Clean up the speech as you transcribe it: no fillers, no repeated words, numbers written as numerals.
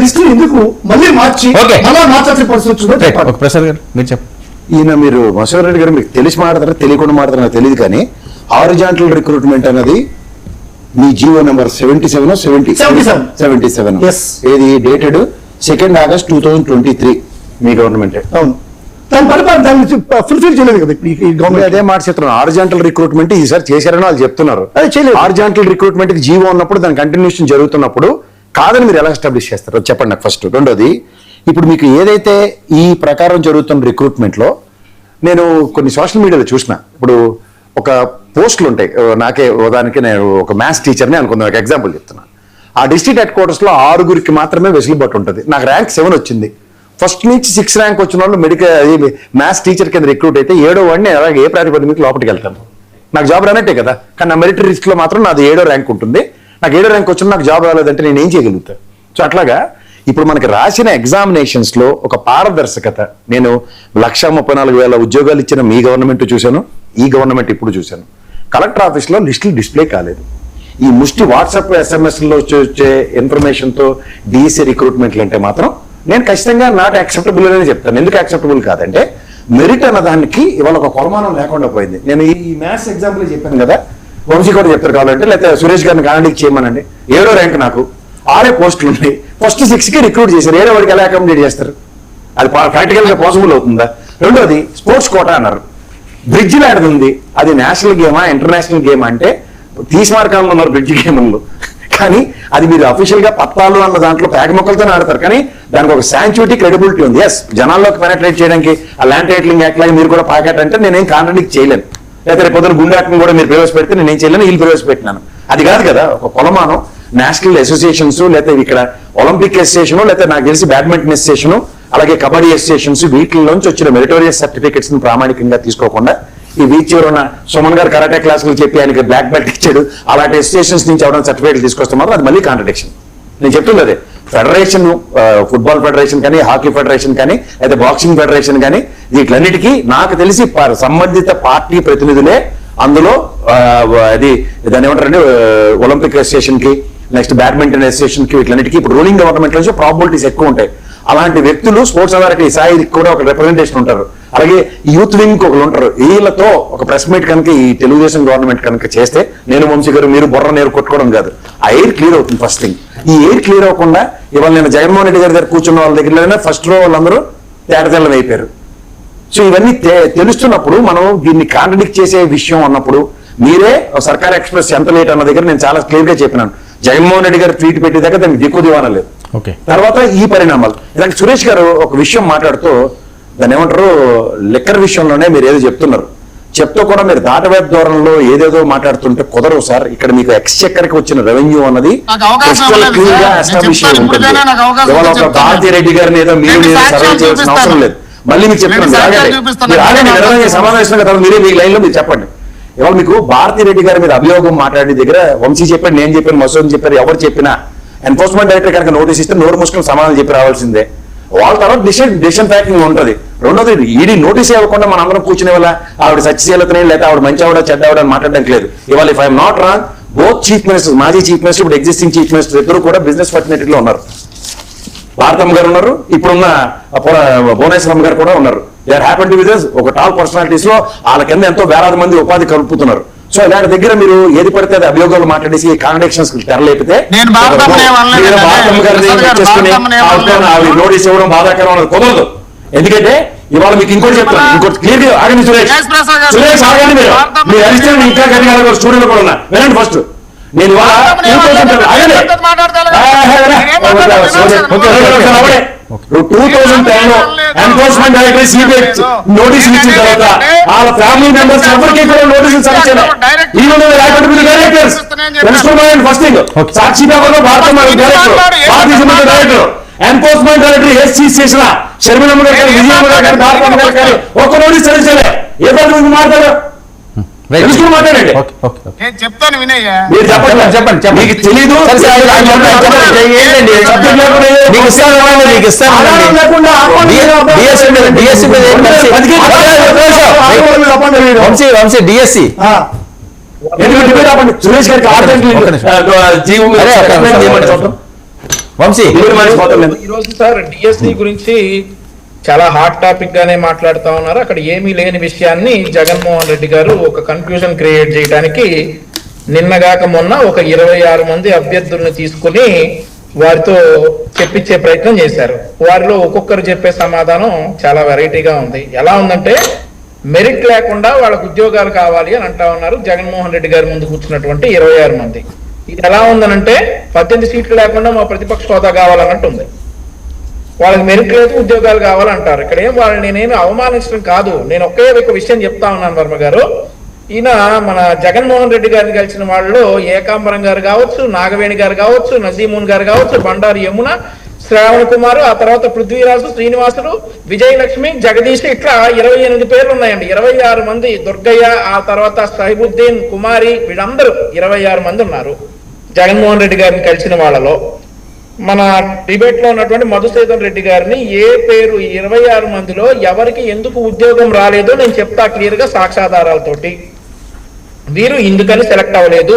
List ఎందుకు మళ్ళీ మార్చి మళ్ళీ మార్చాల్సిన పరిస్థితి వచ్చిందో చెప్పండి. ప్రసాద్ గారు మీరు చెప్పండి. ఈయన మీరు మసూర్ రెడ్డి గారు మీకు తెలిసి మాట్లాడతారా తెలియకుండా మాట్లాడతారా తెలియదు, కానీ హారిజాంటల్ రిక్రూట్మెంట్ అనేది మీ జీవో నెంబర్ 77 ఏది డేటెడ్ 2 August 2023 మీ గవర్నమెంట్. అవును, దాని పరిపాలన దాన్ని ఫుల్ఫిల్ చేయలేదు కదా ఈ గవర్నమెంట్. అదే మాట చెప్తున్నాను, హారిజాంటల్ రిక్రూట్మెంట్ ఈసారి చేశారని వాళ్ళు చెప్తున్నారు. అదే చేయలేదు. హారిజాంటల్ రిక్రూట్మెంట్ కి జీవో ఉన్నప్పుడు దాని కంటిన్యూషన్ జరుగుతున్నప్పుడు కాదని మీరు ఎలా ఎస్టాబ్లిష్ చేస్తారు చెప్పండి నాకు ఫస్ట్. రెండోది, ఇప్పుడు మీకు ఏదైతే ఈ ప్రకారం జరుగుతున్న రిక్రూట్మెంట్ లో నేను కొన్ని సోషల్ మీడియాలో చూసిన, ఇప్పుడు ఒక పోస్టులు ఉంటాయి, నాకే ఉదాహరణకి నేను ఒక మ్యాథ్స్ టీచర్ని అనుకుందాం, ఒక ఎగ్జాంపుల్ చెప్తున్నా. ఆ డిస్ట్రిక్ట్ హెడ్ క్వార్టర్స్ లో 6 మాత్రమే వెసులుబాటు ఉంటుంది. నాకు ర్యాంక్ 7 వచ్చింది. ఫస్ట్ నుంచి 6 ర్యాంక్ వచ్చిన వాళ్ళు మెడికల్ మ్యాథ్స్ టీచర్ కింద రిక్రూట్ అయితే 7వ వాడిని అలాగే ఏ ప్రాతిపదికన లోపలికి వెళ్తాను, నాకు జాబ్ రానట్టే కదా. కానీ నా మెరిట్ లిస్ట్ లో మాత్రం నాది 7వ ర్యాంక్ ఉంటుంది. నాకు 7వ ర్యాంక్ వచ్చిన నాకు జాబ్ రాలేదంటే నేను ఏం చేయగలుగుతాను? సో అట్లాగా ఇప్పుడు మనకి రాసిన ఎగ్జామినేషన్స్ లో ఒక పారదర్శకత, నేను 1,34,000 ఉద్యోగాలు ఇచ్చిన మీ గవర్నమెంట్ చూశాను, ఈ గవర్నమెంట్ ఇప్పుడు చూశాను. కలెక్టర్ ఆఫీస్ లో లిస్టులు డిస్ప్లే కాలేదు. ఈ ముష్టి వాట్సాప్ SMS లో వచ్చే ఇన్ఫర్మేషన్ తో డిఎస్సి రిక్రూట్మెంట్లు అంటే మాత్రం నేను ఖచ్చితంగా నాట్ యాక్సెప్టబుల్ అని చెప్తాను. ఎందుకు యాక్సెప్టబుల్ కాదంటే మెరిట్ అన్న దానికి ఇవాళ ఒక కొలమానం లేకుండా పోయింది. నేను ఈ మ్యాథ్స్ ఎగ్జాంపుల్ చెప్పాను కదా, వంశీ కూడా చెప్తారు కావాలంటే, లేకపోతే సురేష్ గారిని కాంటాక్ట్ చేయమనండి. 7వ ర్యాంక్ నాకు, 6 పోస్టులు ఉన్నాయి. ఫస్ట్ 6కి రిక్రూట్ చేశారు, 7వ వాడికి ఎలా అకామిడేట్ చేస్తారు? అది ప్రాక్టికల్ గా పాసిబుల్ అవుతుందా? రెండోది, స్పోర్ట్స్ కోటా అన్నారు, బ్రిడ్జ్ లాంటిది ఉంది. అది నేషనల్ గేమా ఇంటర్నేషనల్ గేమ్ అంటే తీసిమార్కాలంలో ఉన్నారు బ్రిడ్జ్ గేమ్లు, కానీ అది మీరు అఫీషియల్ గా పత్తాలు అన్న దాంట్లో ప్యాక్ మొక్కలతో ఆడతారు, కానీ దానికి ఒక శాంచుటీ క్రెడిబిలిటీ ఉంది. ఎస్, జనాల్లోకి పెనట్రేట్ చేయడానికి ఆ ల్యాండ్ టైటిలింగ్ యాక్ట్ లాగా మీరు కూడా పాకెట్ అంటే నేనేం కాంట్రాడిక్ట్ చేయలేను. లేకపోతే పొద్దున గుండాటం కూడా మీరు ప్రవేశపెడితే నేనేం చేయలేను, వీళ్ళు ప్రవేశపెట్టినాను. అది కాదు కదా ఒక కొలమానం. నేషనల్ అసోసియేషన్స్, లేకపోతే ఇక్కడ ఒలింపిక్ అసోసియేషన్, లేకపోతే నాకు తెలిసి బ్యాడ్మింటన్ అసోసియేషన్, అలాగే కబడ్డీ అసోసియేషన్స్, వీటిలోంచి వచ్చిన మెరిటోరియస్ సర్టిఫికెట్స్ ని ప్రామాణికంగా తీసుకోకుండా ఈ వీచ్ ఎవరైనా సుమన్ గారు కరాటే క్లాసులు చెప్పి ఆయనకి బ్లాక్ బెల్ట్ ఇచ్చాడు, అలాంటి అసోసియేషన్స్ నుంచి ఎవరైనా సర్టిఫికేట్లు తీసుకొస్తే మాత్రం అది మళ్ళీ కాంట్రడిక్షన్. నేను చెప్తున్నదే, ఫెడరేషన్, ఫుట్బాల్ ఫెడరేషన్ కానీ, హాకీ ఫెడరేషన్ కానీ, లేదా బాక్సింగ్ ఫెడరేషన్ కానీ, వీటిలన్నిటికీ నాకు తెలిసి సంబంధిత పార్టీ ప్రతినిధులే అందులో అది దాని ఏమంటారంటే ఒలింపిక్ అసోసియేషన్ కి, నెక్స్ట్ బ్యాడ్మింటన్ అసోసియేషన్ కి, వీటిలన్నిటికీ ఇప్పుడు రూలింగ్ గవర్నమెంట్ నుంచి ప్రాబిలిటీస్ ఎక్కువ ఉంటాయి. అలాంటి వ్యక్తులు స్పోర్ట్స్ అథారిటీ స్థాయికి కూడా ఒక రిప్రజెంటేషన్ ఉంటారు, అలాగే యూత్ వింగ్ ఒకరు ఉంటారు. వీళ్ళతో ఒక ప్రెస్ మీట్ కనుక ఈ తెలుగుదేశం గవర్నమెంట్ కనుక చేస్తే, నేను వంశీ గారు మీరు బుర్ర నేరు కొట్టుకోవడం కాదు, ఆ ఎయిర్ క్లియర్ అవుతుంది. ఫస్ట్ థింగ్, ఈ ఎయిర్ క్లియర్ అవ్వకుండా ఇవాళ నేను జగన్మోహన్ రెడ్డి గారి దగ్గర కూర్చున్న వాళ్ళ దగ్గర ఫస్ట్ రో వాళ్ళందరూ తేటతెల్లం అయిపోయారు. సో ఇవన్నీ తెలుస్తున్నప్పుడు మనం దీన్ని కాంట్రడిక్ట్ చేసే విషయం అన్నప్పుడు మీరే సర్కార్ ఎక్స్ప్రెస్ ఎంత లేట్ అన్న దగ్గర నేను చాలా క్లియర్ గా చెప్పినాను. జగన్మోహన్ రెడ్డి గారు ట్వీట్ పెట్టేదాకా దానికి దిక్కు దివానా లేదు. తర్వాత ఈ పరిణామాలు, ఇలాంటి సురేష్ గారు ఒక విషయం మాట్లాడుతూ దాన్ని ఏమంటారు, లిక్కర్ విషయంలోనే మీరు ఏదో చెప్తూ కూడా మీరు దాటవేత ధోరణిలో ఏదేదో మాట్లాడుతుంటే కుదరవు సార్. ఇక్కడ మీకు ఎక్స్చెక్కర్కి వచ్చిన రెవెన్యూ అన్నది క్లియర్ గా ఎస్టాబ్లిష్ అయి ఉంటుంది. ఇవాళ ఒక భారతీ రెడ్డి గారిని ఏదో మీరు సర్వే చేయాల్సిన అవసరం లేదు. మళ్ళీ మీకు చెప్తున్నాను, సమావేశంగా తర్వాత మీరే మీ లైన్ లో మీరు చెప్పండి. ఇవాళ మీకు భారతీ రెడ్డి గారి మీద అభియోగం మాట్లాడే దగ్గర వంశీ చెప్పాడు, నేను చెప్పాను, మసూద్ చెప్పారు, ఎవరు చెప్పినా ఎన్ఫోర్స్మెంట్ డైరెక్టర్ కనుక నోటీస్ ఇస్తే నోరు ముసుకుని సమాధానం చెప్పి రావాల్సిందే. వాళ్ళ తర్వాత డిసిషన్ మేకింగ్ ఉంటుంది. రెండోది, ఈడీ నోటీస్ ఇవ్వకుండా మన అందరం కూర్చునే వల్ల ఆవిడ సత్యశీలతనే లేదా ఆవిడ మంచి ఆవిడ చెడ్డ ఆవిడ అని మాట్లాడడానికి లేదు. ఇవాళ if I'm not wrong, both chief ministers, మాజీ చీఫ్ మినిస్టర్, ఇప్పుడు ఎగ్జిస్టింగ్ చీఫ్ మినిస్టర్ ఇద్దరు కూడా బిజినెస్ ఫర్టిలిటీలో ఉన్నారు. భారతమ్మ గారు ఉన్నారు, ఇప్పుడున్న భువనేశ్వరం గారు కూడా ఉన్నారు. They are happy to be this. ఒక టాప్ పర్సనాలిటీస్ లో వాళ్ళ కింద ఎంతో వేలాది మంది ఉపాధి కలుపుతున్నారు. సో ఇలాంటి దగ్గర మీరు ఏది పడితే అది అభియోగాలు మాట్లాడేసి కాంట్రడిక్షన్స్ తెరలేపితే నోటీస్ ఇవ్వడం బాధాకరం అనేది కుదరదు. ఎందుకంటే ఇవాళ మీకు ఇంకోటి చెప్తాను, ఇంకోటి క్లియర్ గా ఆగండి సురేష్ ఆగండి, మీరు అరిస్తే ఇంకా గట్టిగా స్టూడియోలో కూడా ఉన్నా వినండి. ఫస్ట్ నేను ఇవాళ 2010 లో ఎన్ఫోర్స్మెంట్ డైరెక్టర్ సిబిఐ నోటీసులు ఇచ్చిన తర్వాత వాళ్ళ ఫ్యామిలీ మెంబర్స్ ఎవరికి కూడా నోటీసులు సమర్పించారు. ఫస్ట్ థింగ్, సాక్షి పేపర్లో డైరెక్టర్, ఎన్ఫోర్స్మెంట్ డైరెక్టర్ ఎస్సీ చేసిన షర్మిలమ్మ గారు కానీ, విజయమ్మ గారు కానీ, భారతమ్మ గారు కానీ ఒక్క నోటీస్ సరిచలే. ఏ పద్ధతి గురించి మాట్లాడారు మాట్లాడండి, చెప్తాను వినయ్య, మీరు చెప్పండి. మీకు తెలీదు డిఎస్సి సురేష్ గారికి వంశీ ఈ రోజు సార్ డిఎస్సి గురించి చాలా హాట్ టాపిక్ గానే మాట్లాడుతా ఉన్నారు. అక్కడ ఏమీ లేని విషయాన్ని జగన్మోహన్ రెడ్డి గారు ఒక కన్ఫ్యూజన్ క్రియేట్ చేయడానికి నిన్నగాక మొన్న ఒక 26 మంది అభ్యర్థులను తీసుకుని వారితో చెప్పించే ప్రయత్నం చేశారు. వారిలో ఒక్కొక్కరు చెప్పే సమాధానం చాలా వెరైటీగా ఉంది. ఎలా ఉందంటే మెరిట్ లేకుండా వాళ్ళకు ఉద్యోగాలు కావాలి అని అంటా ఉన్నారు జగన్మోహన్ రెడ్డి గారి ముందు కూర్చున్నటువంటి 26 మంది. ఇది ఎలా ఉందనంటే 18 సీట్లు లేకుండా మా ప్రతిపక్ష హోదా కావాలన్నట్టు ఉంది. వాళ్ళకి మెరిట్ లేదు, ఉద్యోగాలు కావాలంటారు. ఇక్కడ ఏం వాళ్ళని నేనేమి అవమానించడం కాదు, నేను ఒకే ఒక విషయం చెప్తా ఉన్నాను వర్మ గారు. ఈయన మన జగన్మోహన్ రెడ్డి గారిని కలిసిన వాళ్ళు ఏకాంబరం గారు కావచ్చు, నాగవేణి గారు కావచ్చు, నజీమున్ గారు కావచ్చు, బండారు యమున, శ్రావణ్ కుమార్, ఆ తర్వాత పృథ్వీరాజు, శ్రీనివాసులు, విజయలక్ష్మి, జగదీష్, ఇట్లా 28 పేర్లు ఉన్నాయండి. 26 మంది, దుర్గయ్య, ఆ తర్వాత సైబుద్దీన్, కుమారి, వీళ్ళందరూ 26 మంది ఉన్నారు జగన్మోహన్ రెడ్డి గారిని కలిసిన వాళ్ళలో. మన డిబేట్ లో ఉన్నటువంటి మధుసూదన్ రెడ్డి గారిని ఏ పేరు 26 మందిలో ఎవరికి ఎందుకు ఉద్యోగం రాలేదో నేను చెప్తా క్లియర్ గా సాక్ష్యాధారాలతోటి. వీరు ఇందుకని సెలెక్ట్ అవ్వలేదు,